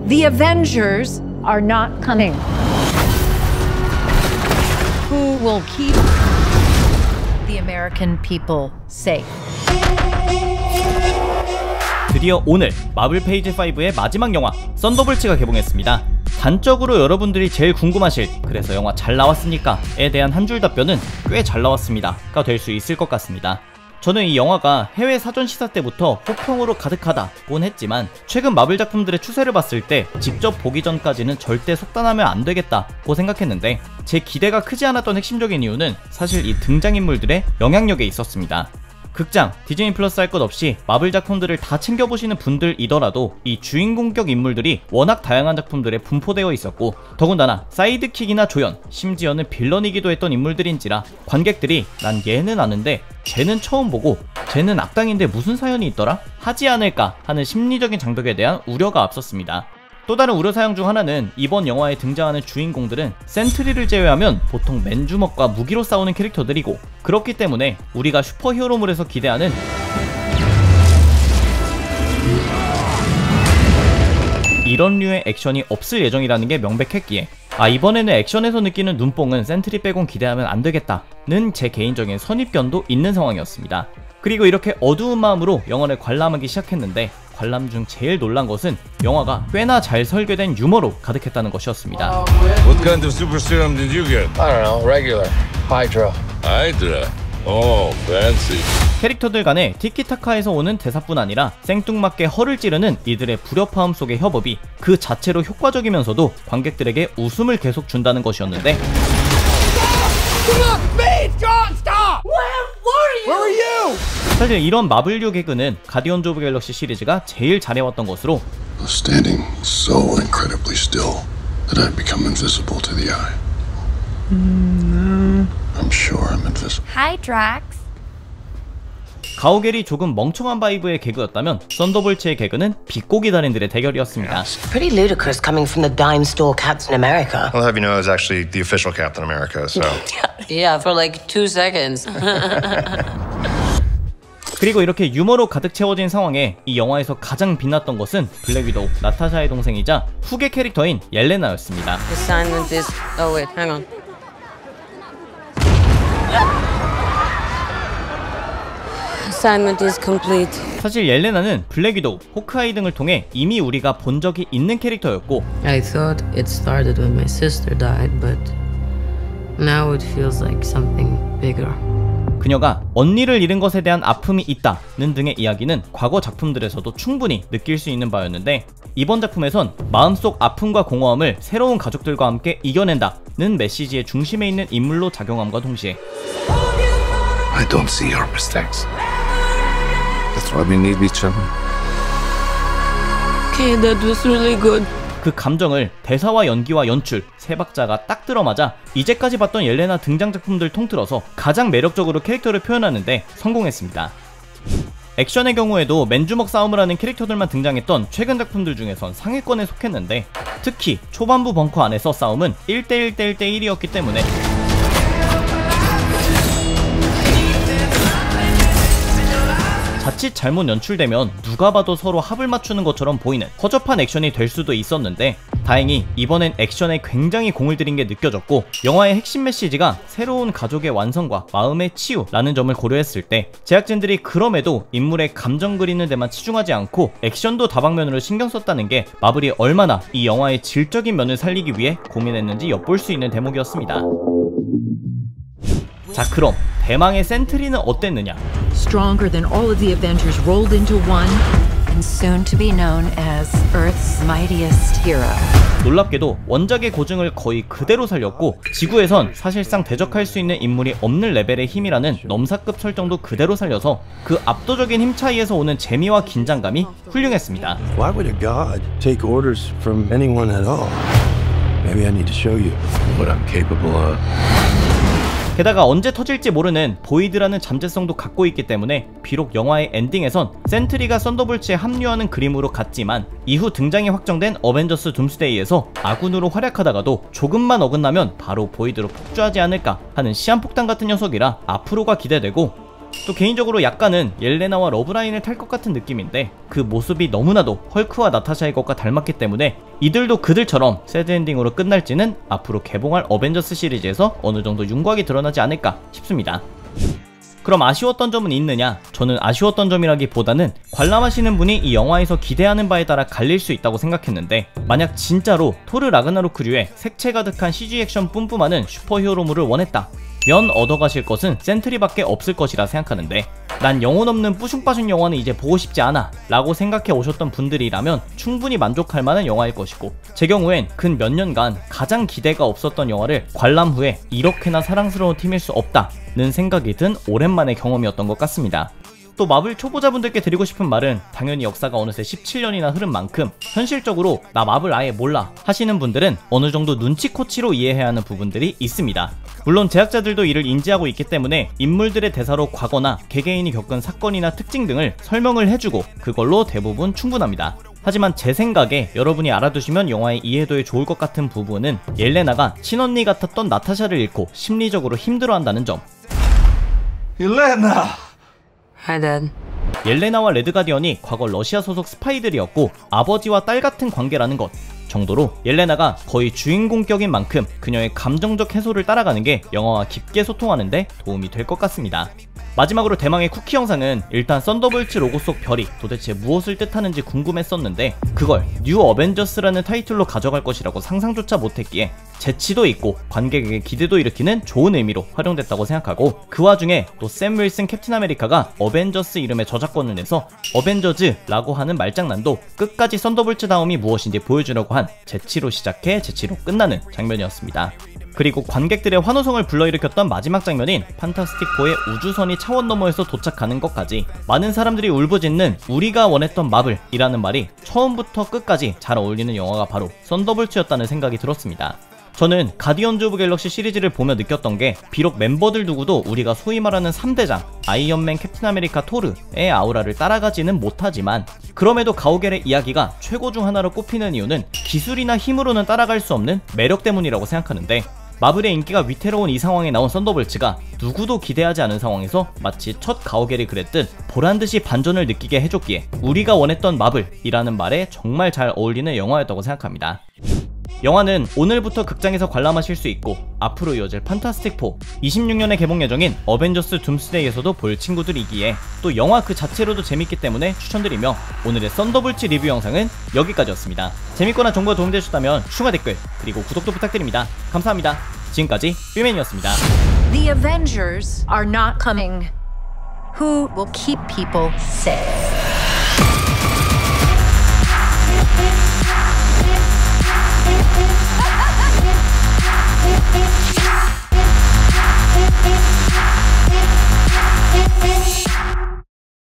The Avengers are not coming. Who will keep the American people safe? 드디어 오늘 마블 페이지 5의 마지막 영화 썬더볼츠가 개봉했습니다. 단적으로 여러분들이 제일 궁금하실 그래서 영화 잘 나왔습니까?에 대한 한 줄 답변은 꽤 잘 나왔습니다가 될 수 있을 것 같습니다. 저는 이 영화가 해외 사전 시사 때부터 호평으로 가득하다곤 했지만 최근 마블 작품들의 추세를 봤을 때 직접 보기 전까지는 절대 속단하면 안 되겠다고 생각했는데 제 기대가 크지 않았던 핵심적인 이유는 사실 이 등장인물들의 영향력에 있었습니다. 극장, 디즈니 플러스 할 것 없이 마블 작품들을 다 챙겨보시는 분들이더라도 이 주인공격 인물들이 워낙 다양한 작품들에 분포되어 있었고 더군다나 사이드킥이나 조연, 심지어는 빌런이기도 했던 인물들인지라 관객들이 난 얘는 아는데 쟤는 처음 보고 쟤는 악당인데 무슨 사연이 있더라? 하지 않을까 하는 심리적인 장벽에 대한 우려가 앞섰습니다. 또 다른 우려사항 중 하나는 이번 영화에 등장하는 주인공들은 센트리를 제외하면 보통 맨주먹과 무기로 싸우는 캐릭터들이고 그렇기 때문에 우리가 슈퍼히어로물에서 기대하는 이런 류의 액션이 없을 예정이라는 게 명백했기에 이번에는 액션에서 느끼는 눈뽕은 센트리 빼곤 기대하면 안 되겠다는 제 개인적인 선입견도 있는 상황이었습니다. 그리고 이렇게 어두운 마음으로 영화를 관람하기 시작했는데 관람 중 제일 놀란 것은 영화가 꽤나 잘 설계된 유머로 가득했다는 것이었습니다. What kind of super serum did you get? I don't know, regular. Hydra. Hydra. Oh, fancy. 캐릭터들 간의 티키타카에서 오는 대사뿐 아니라 생뚱맞게 허를 찌르는 이들의 불협화음 속의 협업이 그 자체로 효과적이면서도 관객들에게 웃음을 계속 준다는 것이었는데 사실 이런 마블류 개그는 가디언즈 오브 갤럭시 시리즈가 제일 잘해왔던 것으로 Standing so incredibly still that I've become invisible to the eye. I'm sure I'm invisible. Hi, Drax. 가오갤이 조금 멍청한 바이브의 개그였다면 썬더볼츠의 개그는 비꼬기 달인들의 대결이었습니다. Pretty ludicrous coming from the dime store Captain America. I'll have you know I was actually the official Captain America, so. Yeah, for like 2 seconds. 그리고 이렇게 유머로 가득 채워진 상황에 이 영화에서 가장 빛났던 것은 블랙 위도우 나타샤의 동생이자 후계 캐릭터인 옐레나였습니다. Assignment is... Oh wait, hang on. Assignment is complete. 사실 옐레나는 블랙 위도우, 호크아이 등을 통해 이미 우리가 본 적이 있는 캐릭터였고 I thought it started when my sister died, but now it feels like something bigger. 그녀가 언니를 잃은 것에 대한 아픔이 있다는 등의 이야기는 과거 작품들에서도 충분히 느낄 수 있는 바였는데 이번 작품에선 마음속 아픔과 공허함을 새로운 가족들과 함께 이겨낸다는 메시지의 중심에 있는 인물로 작용함과 동시에 I don't see your mistakes. That's why we need each other. Okay, that was really good. 그 감정을 대사와 연기와 연출 세 박자가 딱 들어맞아 이제까지 봤던 옐레나 등장 작품들 통틀어서 가장 매력적으로 캐릭터를 표현하는데 성공했습니다. 액션의 경우에도 맨주먹 싸움을 하는 캐릭터들만 등장했던 최근 작품들 중에선 상위권에 속했는데 특히 초반부 벙커 안에서 싸움은 1대1 대 1대1이었기 때문에 자칫 잘못 연출되면 누가 봐도 서로 합을 맞추는 것처럼 보이는 허접한 액션이 될 수도 있었는데 다행히 이번엔 액션에 굉장히 공을 들인 게 느껴졌고 영화의 핵심 메시지가 새로운 가족의 완성과 마음의 치유라는 점을 고려했을 때 제작진들이 그럼에도 인물의 감정 그리는 데만 치중하지 않고 액션도 다방면으로 신경 썼다는 게 마블이 얼마나 이 영화의 질적인 면을 살리기 위해 고민했는지 엿볼 수 있는 대목이었습니다. 자 그럼 대망의 센트리는 어땠느냐? Stronger than all of the Avengers rolled into one, and soon to be known as Earth's mightiest hero. 놀랍게도 원작의 고증을 거의 그대로 살렸고 지구에선 사실상 대적할 수 있는 인물이 없는 레벨의 힘이라는 넘사급 설정도 그대로 살려서 그 압도적인 힘 차이에서 오는 재미와 긴장감이 훌륭했습니다. Why would a god take orders from anyone at all? Maybe I need to show you what I'm capable of. 게다가 언제 터질지 모르는 보이드라는 잠재성도 갖고 있기 때문에 비록 영화의 엔딩에선 센트리가 썬더볼츠에 합류하는 그림으로 갔지만 이후 등장이 확정된 어벤져스 둠스데이에서 아군으로 활약하다가도 조금만 어긋나면 바로 보이드로 폭주하지 않을까 하는 시한폭탄 같은 녀석이라 앞으로가 기대되고 또 개인적으로 약간은 옐레나와 러브라인을 탈 것 같은 느낌인데 그 모습이 너무나도 헐크와 나타샤의 것과 닮았기 때문에 이들도 그들처럼 새드엔딩으로 끝날지는 앞으로 개봉할 어벤져스 시리즈에서 어느 정도 윤곽이 드러나지 않을까 싶습니다. 그럼 아쉬웠던 점은 있느냐? 저는 아쉬웠던 점이라기보다는 관람하시는 분이 이 영화에서 기대하는 바에 따라 갈릴 수 있다고 생각했는데 만약 진짜로 토르 라그나로크류의 색채 가득한 CG 액션 뿜뿜하는 슈퍼히어로물을 원했다 면 얻어가실 것은 센트리밖에 없을 것이라 생각하는데 난 영혼 없는 뿌숑빠숑 영화는 이제 보고 싶지 않아 라고 생각해 오셨던 분들이라면 충분히 만족할 만한 영화일 것이고 제 경우엔 근 몇 년간 가장 기대가 없었던 영화를 관람 후에 이렇게나 사랑스러운 팀일 수 없다는 생각이 든 오랜만의 경험이었던 것 같습니다. 또 마블 초보자분들께 드리고 싶은 말은 당연히 역사가 어느새 17년이나 흐른 만큼 현실적으로 나 마블 아예 몰라 하시는 분들은 어느 정도 눈치코치로 이해해야 하는 부분들이 있습니다. 물론 제작자들도 이를 인지하고 있기 때문에 인물들의 대사로 과거나 개개인이 겪은 사건이나 특징 등을 설명을 해주고 그걸로 대부분 충분합니다. 하지만 제 생각에 여러분이 알아두시면 영화의 이해도에 좋을 것 같은 부분은 옐레나가 친언니 같았던 나타샤를 잃고 심리적으로 힘들어한다는 점. Yelena! Hi, Dad. 옐레나와 레드가디언이 과거 러시아 소속 스파이들이었고 아버지와 딸 같은 관계라는 것 정도로 옐레나가 거의 주인공격인 만큼 그녀의 감정적 해소를 따라가는 게 영화와 깊게 소통하는데 도움이 될 것 같습니다. 마지막으로 대망의 쿠키 영상은 일단 썬더볼츠 로고 속 별이 도대체 무엇을 뜻하는지 궁금했었는데 그걸 뉴 어벤져스라는 타이틀로 가져갈 것이라고 상상조차 못했기에 재치도 있고 관객에게 기대도 일으키는 좋은 의미로 활용됐다고 생각하고 그 와중에 또 샘 윌슨 캡틴 아메리카가 어벤져스 이름의 저작권을 내서 어벤져즈라고 하는 말장난도 끝까지 썬더볼츠다움이 무엇인지 보여주려고 한 재치로 시작해 재치로 끝나는 장면이었습니다. 그리고 관객들의 환호성을 불러일으켰던 마지막 장면인 판타스틱4의 우주선이 차원 너머에서 도착하는 것까지 많은 사람들이 울부짖는 우리가 원했던 마블이라는 말이 처음부터 끝까지 잘 어울리는 영화가 바로 썬더볼츠였다는 생각이 들었습니다. 저는 가디언즈 오브 갤럭시 시리즈를 보며 느꼈던 게 비록 멤버들 누구도 우리가 소위 말하는 3대장 아이언맨, 캡틴 아메리카, 토르의 아우라를 따라가지는 못하지만 그럼에도 가오갤의 이야기가 최고 중 하나로 꼽히는 이유는 기술이나 힘으로는 따라갈 수 없는 매력 때문이라고 생각하는데 마블의 인기가 위태로운 이 상황에 나온 썬더볼츠가 누구도 기대하지 않은 상황에서 마치 첫 가오갤이 그랬듯 보란듯이 반전을 느끼게 해줬기에 우리가 원했던 마블이라는 말에 정말 잘 어울리는 영화였다고 생각합니다. 영화는 오늘부터 극장에서 관람하실 수 있고 앞으로 이어질 판타스틱4 26년에 개봉 예정인 어벤져스 둠스데이에서도 볼 친구들이기에 또 영화 그 자체로도 재밌기 때문에 추천드리며 오늘의 썬더볼츠 리뷰 영상은 여기까지였습니다. 재밌거나 정보가 도움되셨다면 추가 댓글 그리고 구독도 부탁드립니다. 감사합니다. 지금까지 삐맨이었습니다. The Avengers are not coming. Who will keep people safe?